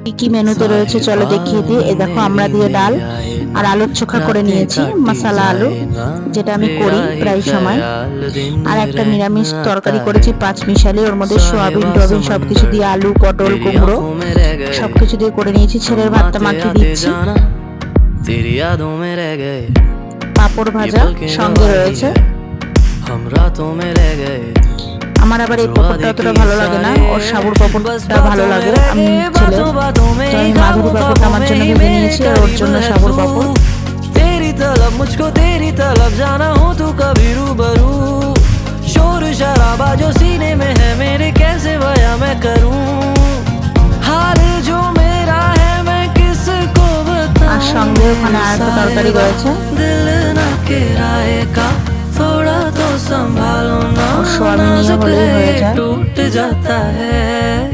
কি কি মেনুতে রয়েছে চলো দেখিয়ে দিই। এই দেখো আমরা দিয়ে ডাল আর আলুর চোখা করে নিয়েছি, মশলা আলু, যেটা আমি করি প্রায় সময়। আর একটা নিরামিষ তরকারি করেছি পাঁচমিশালি, ওর মধ্যে সোয়াবিন টোয়াবিন সবকিছু দিয়ে, আলু পটল কুমড়ো সবকিছু দিয়ে করে নিয়েছি। ছেলের ভাতটা মাখিয়ে দিচ্ছি। পাঁপড় ভাজা সঙ্গে রয়েছে। আমার আবার এই পাঁপড়টা অতটা ভালো লাগে না, ওর সাবুর পাঁপড়টা ভালো লাগে। আমি ছেলে মাধুরী পাঁপড়টা আমার জন্য ভেজে নিয়েছি, আর ওর জন্য সাবুর পাঁপড়। तेरी तलब मुझको तेरी तलब जाना हो तू कभी रूबरू, शोर शराबा जो सीने में है मेरे कैसे बया मैं करूं, हाल जो मेरा है मैं किसको बताऊं। আর সঙ্গে ওখানে আরেকটা তরকারি রয়েছে। दिल ना किराए का थोड़ा तो संभालो ना, सोयाबीन ये होले हो जाए। टूट जाता है।